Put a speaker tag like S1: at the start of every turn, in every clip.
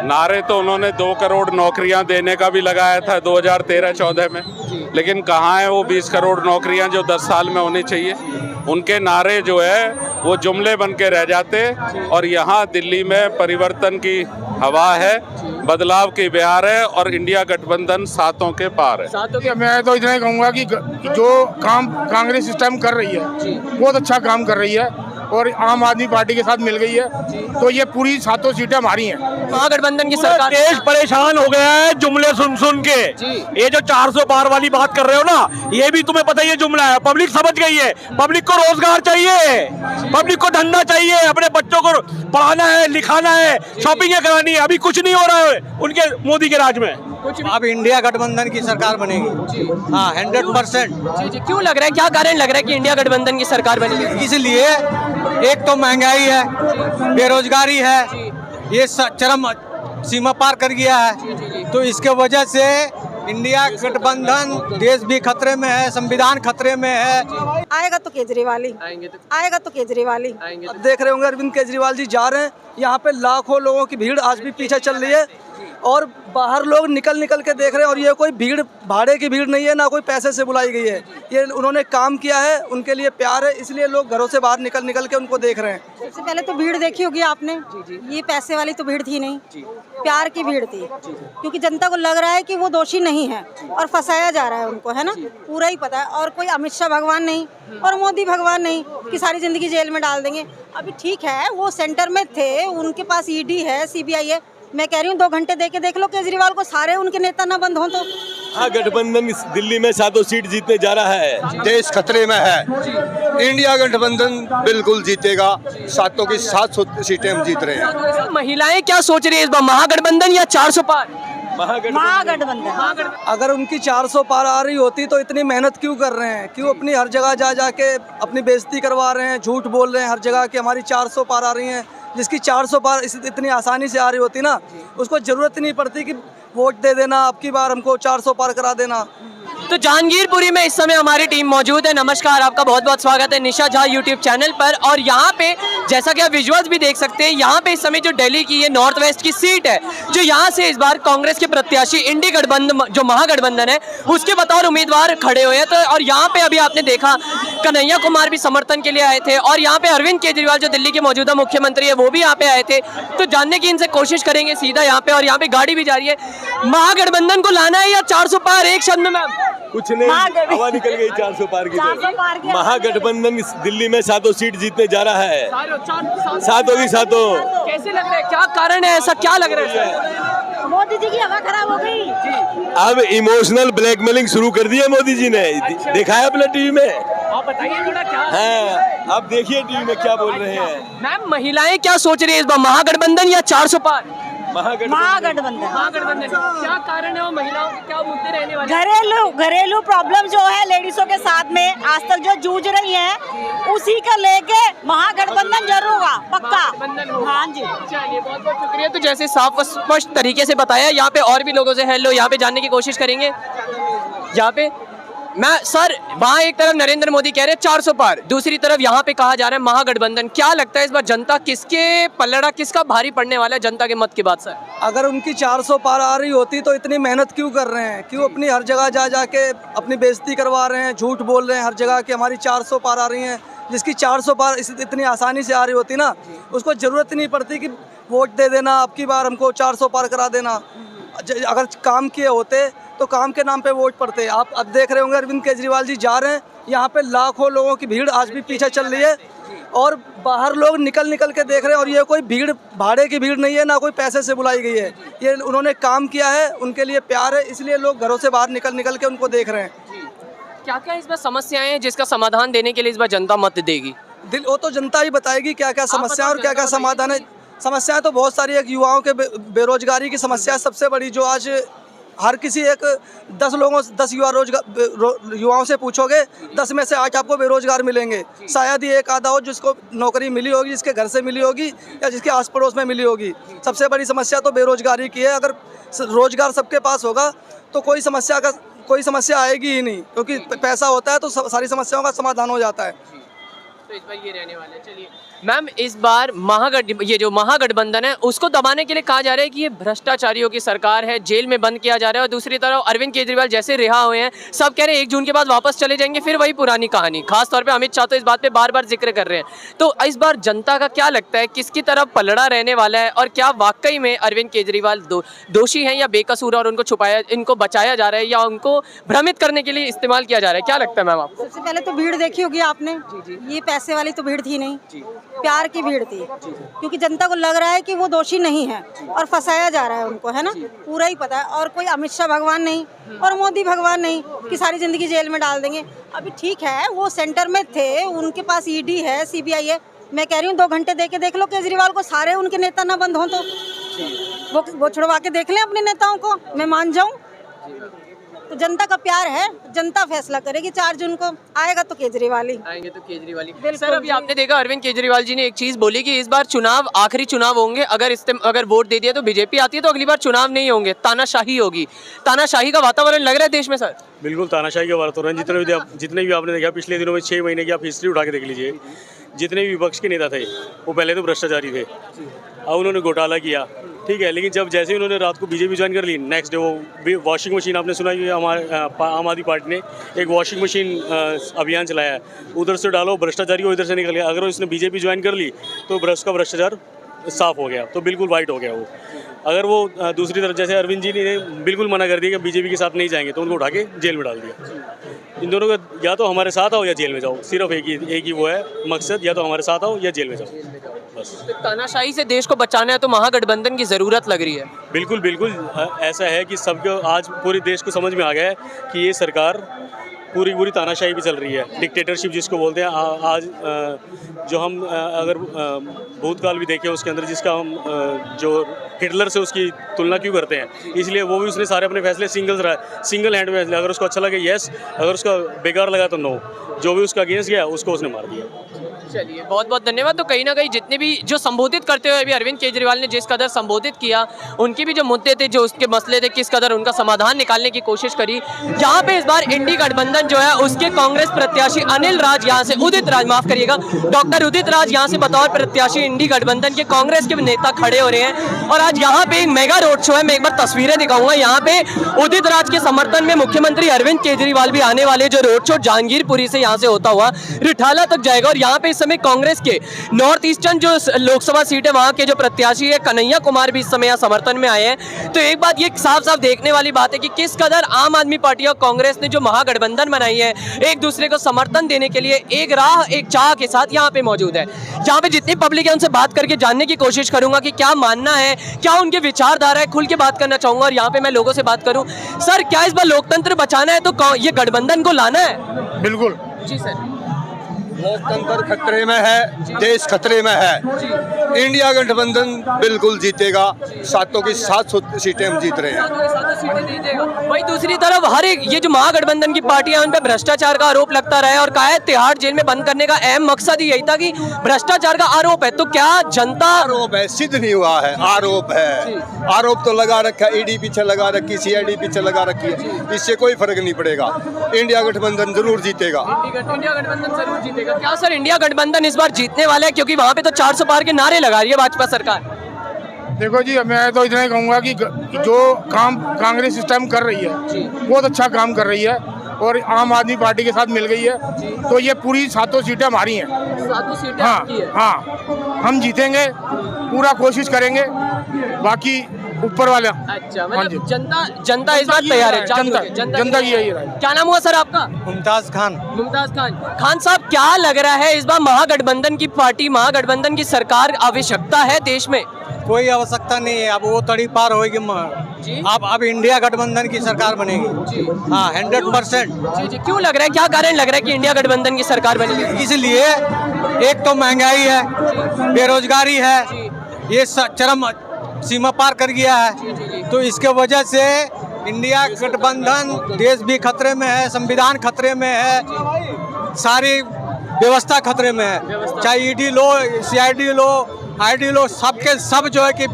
S1: नारे तो उन्होंने 2 करोड़ नौकरियां देने का भी लगाया था 2013-14 में, लेकिन कहाँ है वो 20 करोड़ नौकरियां जो 10 साल में होनी चाहिए। उनके नारे जो है वो जुमले बन के रह जाते, और यहाँ दिल्ली में परिवर्तन की हवा है, बदलाव की बहार है, और इंडिया गठबंधन सातों के पार है।
S2: सातों के मैं तो इतना ही कहूँगा कि जो काम कांग्रेस इस टाइम कर रही है बहुत अच्छा काम कर रही है, और आम आदमी पार्टी के साथ मिल गई है, तो ये पूरी 7 सीटें हमारी हैं।
S3: महागठबंधन की सरकार।
S4: देश परेशान हो गया है जुमले सुन सुन के। ये जो 400 पार वाली बात कर रहे हो ना, ये भी तुम्हें पता ही है जुमला है। पब्लिक समझ गई है, पब्लिक को रोजगार चाहिए, पब्लिक को धंधा चाहिए, अपने बच्चों को पढ़ाना है, लिखाना है, शॉपिंग करानी है। अभी कुछ नहीं हो रहा है उनके मोदी के राज में।
S5: अब इंडिया गठबंधन की सरकार बनेगी। हाँ, 100%।
S3: क्यों लग रहा है, क्या कारण लग रहा है कि इंडिया गठबंधन की सरकार बनेगी?
S5: इसलिए एक तो महंगाई है, बेरोजगारी है, ये चरम सीमा पार कर गया है, तो इसके वजह से इंडिया गठबंधन, देश भी खतरे में है, संविधान खतरे में है।
S6: आएगा तो केजरीवाल ही आएगा, तो केजरीवाल ही।
S5: अब देख रहे होंगे अरविंद केजरीवाल जी जा रहे हैं, यहाँ पे लाखों लोगों की भीड़ आज भी पीछे चल रही है, और बाहर लोग निकल निकल के देख रहे हैं। और ये कोई भीड़ भाड़े की भीड़ नहीं है, ना कोई पैसे से बुलाई गई है। ये उन्होंने काम किया है, उनके लिए प्यार है, इसलिए लोग घरों से बाहर निकल निकल के उनको देख रहे हैं।
S6: सबसे पहले तो भीड़ देखी होगी आपने, ये पैसे वाली तो भीड़ थी नहीं, प्यार की भीड़ थी, क्योंकि जनता को लग रहा है कि वो दोषी नहीं है और फंसाया जा रहा है उनको, है ना, पूरा ही पता है। और कोई अमित शाह भगवान नहीं और मोदी भगवान नहीं कि सारी जिंदगी जेल में डाल देंगे। अभी ठीक है, वो सेंटर में थे, उनके पास ईडी है, सीबीआई है। मैं कह रही हूँ 2 घंटे दे के देख लो केजरीवाल को, सारे उनके नेता ना बंद हो तो।
S4: हाँ, गठबंधन दिल्ली में 7 सीट जीतने जा रहा है।
S7: देश खतरे में है, इंडिया गठबंधन बिल्कुल जीतेगा, 7 की 7 सीटें हम जीत रहे हैं।
S3: महिलाएं क्या सोच रही है इस बार, महागठबंधन या 400 पार?
S6: महागठबंधन।
S5: अगर उनकी 400 पार आ रही होती तो इतनी मेहनत क्यों कर रहे हैं? क्यों अपनी हर जगह जा जाके अपनी बेइज्जती करवा रहे हैं, झूठ बोल रहे हैं हर जगह कि हमारी 400 पार आ रही हैं। जिसकी 400 पार इतनी आसानी से आ रही होती ना, उसको ज़रूरत नहीं पड़ती कि वोट दे देना, अब की बार हमको 400 पार करा देना।
S3: तो जहांगीरपुरी में इस समय हमारी टीम मौजूद है। नमस्कार, आपका बहुत बहुत स्वागत है निशा झा यूट्यूब चैनल पर। और यहाँ पे जैसा कि आप विजुअल्स भी देख सकते हैं, यहाँ पे इस समय जो दिल्ली की ये नॉर्थ वेस्ट की सीट है, जो यहाँ से इस बार कांग्रेस के प्रत्याशी इंडिया गठबंधन, जो महागठबंधन है, उसके बतौर उम्मीदवार खड़े हुए हैं। तो और यहाँ पे अभी आपने देखा कन्हैया कुमार भी समर्थन के लिए आए थे, और यहाँ पे अरविंद केजरीवाल जो दिल्ली के मौजूदा मुख्यमंत्री है वो भी यहाँ पे आए थे। तो जानने की इनसे कोशिश करेंगे सीधा यहाँ पे, और यहाँ पे गाड़ी भी जा रही है। महागठबंधन को लाना है या 400 पार? एक शब्द में
S4: कुछ नहीं, हवा निकल गई 400 पार की। तो महागठबंधन दिल्ली में 7 सीट जीतने जा रहा है, 7 की 7।
S3: कैसे लग रहा है, क्या कारण है, ऐसा क्या लग रहा है?
S6: मोदी जी की हवा खराब हो गई।
S4: अब इमोशनल ब्लैकमेलिंग शुरू कर दी है मोदी जी ने, देखा है अपने टीवी में।
S3: आप बताइए थोड़ा क्या।
S4: हाँ, आप देखिए टीवी में क्या बोल रहे हैं।
S3: मैम, महिलाएं क्या सोच रही है इस बार, महागठबंधन या 400 पार?
S6: महागठबंधन।
S3: क्या कारण है, वो महिलाओं के क्या मुद्दे रहने वाले?
S6: घरेलू प्रॉब्लम जो है लेडीजों के साथ में आज तक जो जूझ रही है, उसी का लेके महागठबंधन जरूर होगा, पक्का। हाँ जी,
S3: चलिए, बहुत बहुत शुक्रिया। तो जैसे साफ व स्पष्ट तरीके से बताया, यहाँ पे और भी लोगों से हेलो यहाँ पे जानने की कोशिश करेंगे। यहाँ पे मैं सर, वहाँ एक तरफ नरेंद्र मोदी कह रहे हैं 400 पार, दूसरी तरफ यहाँ पे कहा जा रहा है महागठबंधन। क्या लगता है इस बार जनता किसके पलड़ा, किसका भारी पड़ने वाला है जनता के मत के बाद सर?
S5: अगर उनकी 400 पार आ रही होती तो इतनी मेहनत क्यों कर रहे हैं? क्यों अपनी हर जगह जा जाके अपनी बेइज्जती करवा रहे हैं, झूठ बोल रहे हैं हर जगह कि हमारी 400 पार आ रही हैं? जिसकी 400 पार इतनी आसानी से आ रही होती ना, उसको ज़रूरत ही नहीं पड़ती कि वोट दे देना, अब की बार हमको 400 पार करा देना। अगर काम किए होते तो काम के नाम पे वोट पड़ते। आप अब देख रहे होंगे अरविंद केजरीवाल जी जा रहे हैं, यहाँ पे लाखों लोगों की भीड़ आज भी पीछे चल रही है, और बाहर लोग निकल निकल के देख रहे हैं। और ये कोई भीड़ भाड़े की भीड़ नहीं है, ना कोई पैसे से बुलाई गई है। ये उन्होंने काम किया है, उनके लिए प्यार है, इसलिए लोग घरों से बाहर निकल निकल के उनको देख रहे हैं।
S3: क्या क्या इस बार समस्याएं हैं जिसका समाधान देने के लिए इस बार जनता मत देगी?
S5: वो तो जनता ही बताएगी क्या क्या समस्या और क्या क्या समाधान है। समस्याएं तो बहुत सारी है। युवाओं के बेरोजगारी की समस्या सबसे बड़ी, जो आज हर किसी एक 10 युवाओं से पूछोगे, 10 में से 8 आपको बेरोजगार मिलेंगे। शायद ही एक आधा हो जिसको नौकरी मिली होगी, जिसके घर से मिली होगी या जिसके आस पड़ोस में मिली होगी। सबसे बड़ी समस्या तो बेरोजगारी की है। अगर रोजगार सबके पास होगा तो कोई समस्या आएगी ही नहीं, क्योंकि पैसा होता है तो सारी समस्याओं का समाधान हो जाता है।
S3: तो इस बार ये रहने वाला है। चलिए मैम, इस बार ये जो महागठबंधन है उसको दबाने के लिए कहा जा रहा है कि ये भ्रष्टाचारियों की सरकार है, जेल में बंद किया जा रहा है। और दूसरी तरफ अरविंद केजरीवाल जैसे रिहा हुए हैं, सब कह रहे हैं 1 जून के बाद वापस चले जाएंगे, फिर वही पुरानी कहानी। खासतौर पे अमित शाह तो इस बात पे बार बार जिक्र कर रहे हैं। तो इस बार जनता का क्या लगता है, किसकी तरफ पलड़ा रहने वाला है, और क्या वाकई में अरविंद केजरीवाल दोषी हैं या बेकसूर और इनको बचाया जा रहा है या उनको भ्रमित करने के लिए इस्तेमाल किया जा रहा है? क्या लगता है मैम आपको?
S6: सबसे पहले तो भीड़ देखी होगी आपने, ये पैसे वाली तो भीड़ थी नहीं, प्यार की भीड़ थी। क्योंकि जनता को लग रहा है कि वो दोषी नहीं है और फंसाया जा रहा है उनको, है ना, पूरा ही पता है। और कोई अमित शाह भगवान नहीं और मोदी भगवान नहीं कि सारी जिंदगी जेल में डाल देंगे। अभी ठीक है, वो सेंटर में थे, उनके पास ईडी है, सीबीआई है। मैं कह रही हूँ 2 घंटे दे के देख लो केजरीवाल को, सारे उनके नेता ना बंद हों तो वो छुड़वा के देख लें अपने नेताओं को, मैं मान जाऊँ। तो जनता का प्यार है, जनता फैसला करेगी। 4 जून को आएगा तो केजरीवाल ही
S3: आएंगे, तो केजरीवाल ही। सर, अभी आपने देखा अरविंद केजरीवाल जी ने एक चीज बोली कि इस बार चुनाव आखिरी चुनाव होंगे, अगर वोट दे दिया तो बीजेपी आती है तो अगली बार चुनाव नहीं होंगे, तानाशाही होगी। तानाशाही का वातावरण लग रहा है देश में सर?
S4: बिल्कुल तानाशाही का वातावरण। जितने भी आपने देखा पिछले दिनों में 6 महीने की आप हिस्ट्री उठा के देख लीजिए, जितने भी विपक्ष के नेता थे वो पहले तो भ्रष्टाचारी थे, अब उन्होंने घोटाला किया, ठीक है। लेकिन जैसे ही उन्होंने रात को बीजेपी ज्वाइन कर ली, नेक्स्ट डे वो वॉशिंग मशीन, आपने सुना कि हमारे आम आदमी पार्टी ने एक वॉशिंग मशीन अभियान चलाया है, उधर से डालो भ्रष्टाचारी को, इधर से निकल गया। अगर उसने बीजेपी ज्वाइन कर ली तो उसका भ्रष्टाचार साफ हो गया, तो बिल्कुल वाइट हो गया वो। अगर वो दूसरी तरफ जैसे अरविंद जी ने बिल्कुल मना कर दिया कि बीजेपी के साथ नहीं जाएंगे, तो उनको उठा के जेल में डाल दिया। इन दोनों का या तो हमारे साथ आओ या जेल में जाओ, सिर्फ एक ही वो है मकसद, या तो हमारे साथ आओ या जेल में जाओ बस।
S3: तो तानाशाही से देश को बचाना है तो महागठबंधन की ज़रूरत लग रही है।
S4: बिल्कुल बिल्कुल ऐसा है कि सबको आज पूरे देश को समझ में आ गया है कि ये सरकार पूरी तानाशाही भी चल रही है, डिक्टेटरशिप जिसको बोलते हैं। आज जो हम अगर भूतकाल भी देखें उसके अंदर, जिसका हम जो हिटलर से उसकी तुलना क्यों करते हैं, इसलिए वो भी उसने सारे अपने फैसले सिंगल हैंड में, अगर उसको अच्छा लगे येस, अगर उसका बेकार लगा तो नो, जो भी उसका अगेंस्ट गया उसको उसने मार दिया।
S3: चलिए बहुत बहुत धन्यवाद। तो कहीं ना कहीं जितने भी जो संबोधित करते हुए अभी अरविंद केजरीवाल ने जिस कदर संबोधित किया, उनके भी जो मुद्दे थे, जो उसके मसले थे, किस कदर उनका समाधान निकालने की कोशिश करी। यहाँ पे इस बार इंडी गठबंधन जो है उसके कांग्रेस प्रत्याशी अनिल राज यहाँ से डॉक्टर उदित राज यहाँ से बतौर प्रत्याशी इंडी गठबंधन के कांग्रेस के नेता खड़े हो रहे हैं। और आज यहाँ पे एक मेगा रोड शो है, मैं एक बार तस्वीरें दिखाऊंगा। यहाँ पे उदित राज के समर्थन में मुख्यमंत्री अरविंद केजरीवाल भी आने वाले, जो रोड शो जहांगीरपुरी से यहाँ से होता हुआ रिठाला तक जाएगा। और यहाँ पे इस समय कांग्रेस के नॉर्थ ईस्टर्न जो लोकसभा सीट है वहां के जो प्रत्याशी है कन्हैया कुमार भी इस समय यहाँ समर्थन में आए हैं। तो एक बात ये साफ साफ देखने वाली बात है कि किस कदर आम आदमी पार्टी और कांग्रेस ने जो महागठबंधन बनाई है, एक दूसरे को समर्थन देने के लिए एक राह, एक चाह के साथ यहाँ पे मौजूद है। यहाँ पे जितनी पब्लिक है उनसे बात करके जानने की कोशिश करूंगा कि क्या मानना है, क्या उनके विचारधारा है, खुल के बात करना चाहूंगा। और यहाँ पे मैं लोगों से बात करूं, सर क्या इस बार लोकतंत्र बचाना है तो ये गठबंधन को लाना है?
S2: बिल्कुल
S3: जी सर।
S7: लोकतंत्र खतरे में है, देश खतरे में है। इंडिया गठबंधन बिल्कुल जीतेगा, 7 की 7 सीटें हम जीत रहे हैं।
S3: वही दूसरी तरफ हर एक ये जो महागठबंधन की पार्टियां, उन पे भ्रष्टाचार का आरोप लगता रहा है और कहा है तिहाड़ जेल में बंद करने का अहम मकसद ही यही था कि भ्रष्टाचार का आरोप है। तो क्या जनता,
S7: आरोप है, सिद्ध नहीं हुआ है, आरोप है, आरोप तो लगा रखा है, ईडी पीछे लगा रखी, सीआईडी पीछे लगा रखी है, इससे कोई फर्क नहीं पड़ेगा। इंडिया गठबंधन जरूर जीतेगा।
S3: इंडिया गठबंधन जरूर जीतेगा। क्या सर इंडिया गठबंधन इस बार जीतने वाला है? क्योंकि वहां पे तो 400 पार के नारे लगा रही है भाजपा सरकार।
S2: देखो जी, मैं तो इतना ही कहूँगा कि जो काम कांग्रेस इस टाइम कर रही है बहुत अच्छा काम कर रही है और आम आदमी पार्टी के साथ मिल गई है, तो ये पूरी 7 सीटें हमारी हैं।
S3: 7 सीटें
S2: हाँ
S3: आपकी है।
S2: हाँ, हम जीतेंगे, पूरा कोशिश करेंगे, बाकी ऊपर वाला।
S3: अच्छा, मतलब जनता इस बार तैयार है।
S2: जनता की यही राय।
S3: क्या नाम हुआ सर आपका?
S5: मुमताज खान।
S3: मुमताज खान साहब, क्या लग रहा है इस बार महागठबंधन की पार्टी, महागठबंधन की सरकार आवश्यकता है देश में?
S5: कोई आवश्यकता नहीं है, अब वो तड़ी पार होगी। अब इंडिया गठबंधन की सरकार बनेगी। हाँ, 100%।
S3: जी, क्यों लग रहा है, क्या कारण लग रहा है कि इंडिया गठबंधन की सरकार बनेगी?
S5: इसलिए एक तो महंगाई है, बेरोजगारी है, ये चरम सीमा पार कर गया है, तो इसके वजह से इंडिया गठबंधन, देश भी खतरे में है, संविधान खतरे में है, सारी व्यवस्था खतरे में है। चाहे ईडी लो, सीआईडी लो, आईडी लो, सबके सब जो है कि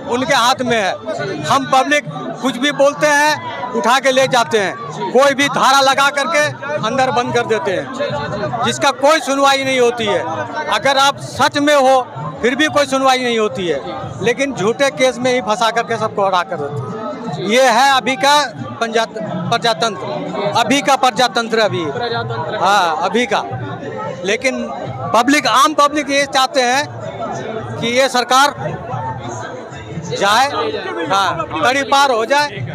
S5: उनके हाथ में है। हम पब्लिक कुछ भी बोलते हैं उठा के ले जाते हैं, कोई भी धारा लगा करके अंदर बंद कर देते हैं, जिसका कोई सुनवाई नहीं होती है। अगर आप सच में हो फिर भी कोई सुनवाई नहीं होती है, लेकिन झूठे केस में ही फंसा करके सबको हरा कर देते हैं। ये है अभी का प्रजातंत्र, अभी का प्रजातंत्र, अभी हाँ अभी का। लेकिन पब्लिक, आम पब्लिक ये चाहते हैं कि ये सरकार जाए, हाँ कड़ी पार हो जाए।
S3: एक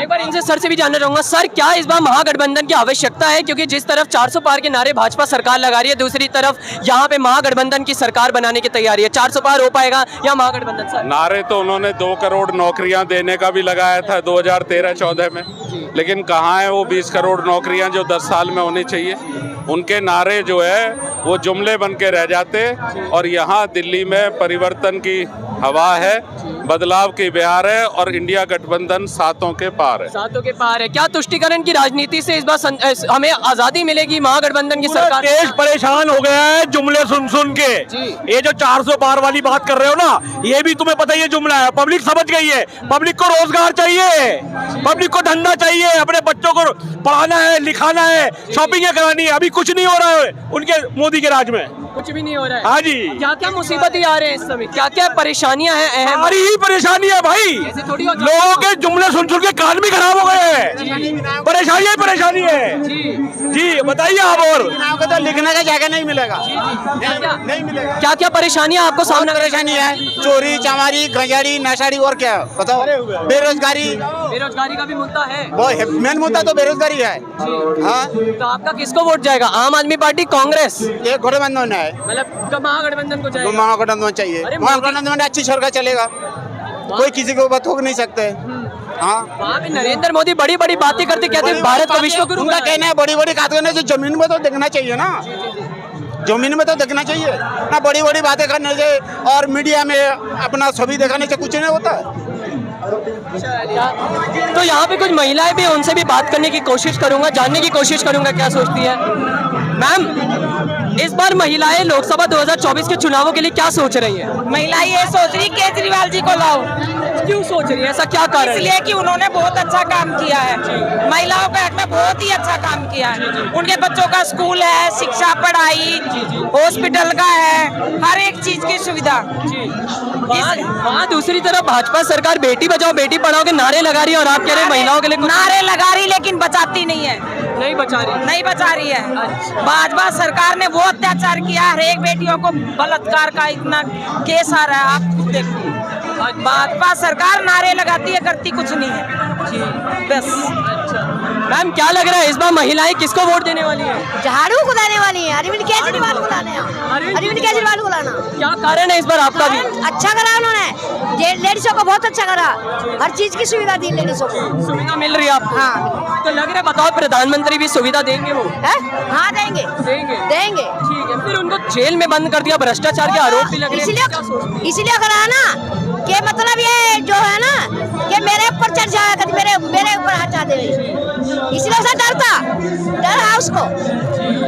S3: बार इनसे सर से भी जानना चाहूंगा, सर क्या इस बार महागठबंधन की आवश्यकता है? क्योंकि जिस तरफ 400 पार के नारे भाजपा सरकार लगा रही है, दूसरी तरफ यहाँ पे महागठबंधन की सरकार बनाने की तैयारी है। 400 पार हो पाएगा या महागठबंधन? सर
S1: नारे तो उन्होंने 2 करोड़ नौकरियां देने का भी लगाया था 2013-14 में, लेकिन कहाँ है वो 20 करोड़ नौकरियां जो 10 साल में होनी चाहिए? उनके नारे जो है वो जुमले बन के रह जाते। और यहाँ दिल्ली में परिवर्तन की हवा है, बदलाव की बहार है और इंडिया गठबंधन सातों के पार है।
S3: सातों के पार है। क्या तुष्टिकरण की राजनीति से इस बार हमें आजादी मिलेगी महागठबंधन की सरकार?
S4: देश परेशान हो गया है जुमले सुन सुन के। ये जो 400 पार वाली बात कर रहे हो ना, ये भी तुम्हें पता ही है जुमला है। पब्लिक समझ गई है, पब्लिक को रोजगार चाहिए, पब्लिक को धंधा चाहिए, अपने बच्चों को पढ़ाना है, लिखाना है, शॉपिंग करानी है। अभी कुछ नहीं हो रहा है उनके मोदी के राज में,
S3: कुछ भी नहीं हो रहा है।
S4: हाँ जी।
S3: क्या क्या मुसीबतें आ रहे हैं इस समय? क्या क्या परेशानियां हैं अहम?
S4: हमारी ही परेशानी है भाई,
S3: थोड़ी होती है।
S4: लोगों के जुमले सुन सुन के कान भी खराब हो गए हैं। परेशानी ही परेशानी है जी, बताइए आप। और
S8: तो लिखने का जगह नहीं मिलेगा,
S3: नहीं मिलेगा। क्या क्या परेशानियां आपको सामना?
S8: परेशानी है, चोरी चमारी गंजारी नशाड़ी और क्या बताओ, बेरोजगारी।
S3: बेरोजगारी का भी मुद्दा है,
S8: वो मेन मुद्दा तो बेरोजगारी है। हाँ
S3: तो आपका किसको वोट जाएगा? आम आदमी पार्टी, कांग्रेस?
S8: ये गठबंधन है,
S3: मतलब महागठबंधन को जाएगा?
S8: महागठबंधन चाहिए, महागठबंधन में अच्छी सरकार चलेगा, कोई किसी को ऊपर थोक नहीं सकते। हाँ
S3: वहाँ पे नरेंद्र मोदी बड़ी बड़ी बातें करते, कहते हैं भारत को विश्व गुरु।
S8: उनका कहना है बड़ी बड़ी बात करने से जमीन में तो देखना चाहिए ना, जमीन में तो देखना चाहिए ना, बड़ी बड़ी बातें करने से और मीडिया में अपना छवि दिखाने से कुछ नहीं होता है।
S3: तो यहाँ पे कुछ महिलाएं भी, उनसे भी बात करने की कोशिश करूंगा, जानने की कोशिश करूंगा क्या सोचती है। मैम, इस बार महिलाएं लोकसभा 2024 के चुनावों के लिए क्या सोच रही है?
S9: महिला ये सोच रही केजरीवाल जी को लाओ।
S3: क्यों सोच रही है, ऐसा क्या कारण?
S9: इसलिए कि उन्होंने बहुत अच्छा काम किया है, महिलाओं के हक में बहुत ही अच्छा काम किया है। उनके बच्चों का स्कूल है, शिक्षा पढ़ाई, हॉस्पिटल का है, हर एक चीज की सुविधा।
S3: वहाँ दूसरी तरफ भाजपा सरकार बेटी बचाओ बेटी पढ़ाओ के नारे लगा रही है, और आप कह रहे हैं महिलाओं के लिए
S9: नारे लगा रही, लेकिन बचाती नहीं है,
S3: नहीं बचा रही,
S9: नहीं बचा रही है। भाजपा सरकार ने वो अत्याचार किया, हर एक बेटियों को बलात्कार का इतना केस आ रहा है, आप खुद देखिए। भाजपा सरकार नारे लगाती है, करती कुछ नहीं है बस।
S3: मैम क्या लग रहा है इस बार महिलाएं किसको वोट देने वाली है?
S6: झाड़ू को लाने वाली है, अरविंद केजरीवाल को लाने, अरविंद केजरीवाल को लाना।
S3: क्या कारण है इस बार आपका भी?
S6: अच्छा करा उन्होंने, लेडीजों को बहुत अच्छा करा, हर चीज की सुविधा दी लेडीजों को।
S3: सुविधा मिल रही है आपको?
S6: हाँ।
S3: तो लग रहा है, बताओ प्रधानमंत्री भी सुविधा देंगे वो?
S6: हाँ देंगे,
S3: देंगे। ठीक है, फिर उनको जेल में बंद कर दिया, भ्रष्टाचार के आरोप भी लग रहे हैं।
S6: इसलिए करा ना कि मतलब ये जो है ना कि मेरे ऊपर चढ़ जाएगा, मेरे ऊपर हटा दे, इसलिए उसे डर है उसको।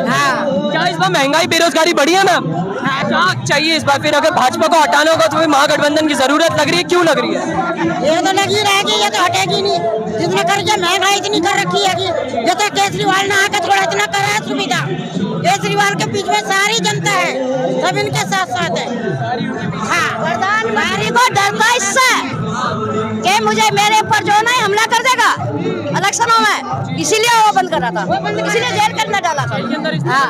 S6: हाँ।
S3: क्या इस बार महंगाई बेरोजगारी बढ़ी है मैम? क्या चाहिए इस बार? फिर अगर भाजपा को हटाना होगा तो फिर महागठबंधन की जरूरत लग रही है, क्यों लग रही है?
S6: ये तो लगी रहेगी, ये तो हटेगी नहीं। जितने करके महंगाई इतनी कर रखी है कि जैसे केजरीवाल ने आकर थोड़ा इतना करा है सुविधा। केजरीवाल के बीच में सारी जनता है, सब इनके साथ साथ है। हाँ, प्रधानमंत्री को डर था इससे कि मुझे मेरे ऊपर जो ना हमला कर देगा इलेक्शनों में, इसीलिए वो बंद करा था, इसीलिए जेल के अंदर डाला था। हाँ,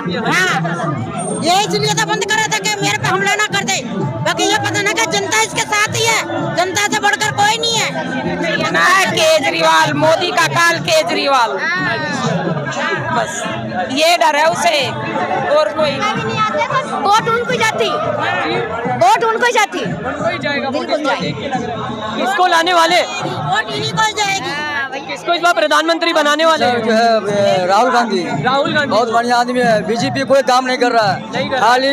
S6: ये इसलिए तो बंद करा था कि मेरे पे हमला ना कर दे। बाकी ये पता ना कि जनता इसके साथ ही है, जनता से बढ़कर कोई नहीं है
S9: ना। केजरीवाल, मोदी का काल केजरीवाल, बस ये डर है उसे, और कोई
S6: वोट उनको जाती, वोट उनको जाती, बिल्कुल जाएगी।
S3: किसको लाने वाले?
S6: वोट इन्हीं को जाएगी।
S3: किसको इस बार प्रधानमंत्री बनाने वाले?
S5: जो है राहुल गांधी।
S3: राहुल गांधी
S5: बहुत बढ़िया आदमी है, बीजेपी कोई काम नहीं कर रहा है, खाली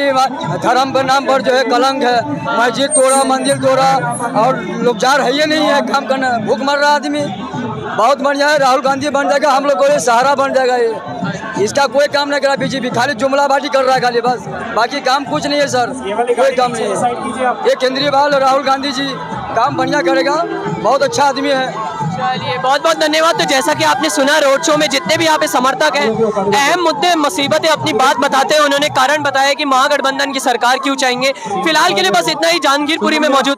S5: धर्म के नाम पर जो है कलंक है, मस्जिद तोड़ा, मंदिर तोड़ा, और लोग जार है ही नहीं है काम करना, भूख मर रहा आदमी। बहुत बढ़िया है, राहुल गांधी बन जाएगा, हम लोग को ये सहारा बन जाएगा। ये इसका कोई काम नहीं कर रहा बीजेपी, खाली जुमलाबाजी कर रहा है खाली, बस बाकी काम कुछ नहीं है सर, कोई काम नहीं है। ये केंद्रीय बाल राहुल गांधी जी काम बढ़िया करेगा, बहुत अच्छा आदमी है।
S3: चलिए बहुत बहुत धन्यवाद। तो जैसा कि आपने सुना रोड शो में जितने भी यहाँ पे समर्थक हैं अहम मुद्दे मुसीबतें अपनी बात बताते हैं, उन्होंने कारण बताया कि महागठबंधन की सरकार क्यों चाहेंगे। फिलहाल के लिए बस इतना ही। जहांगीरपुरी में मौजूद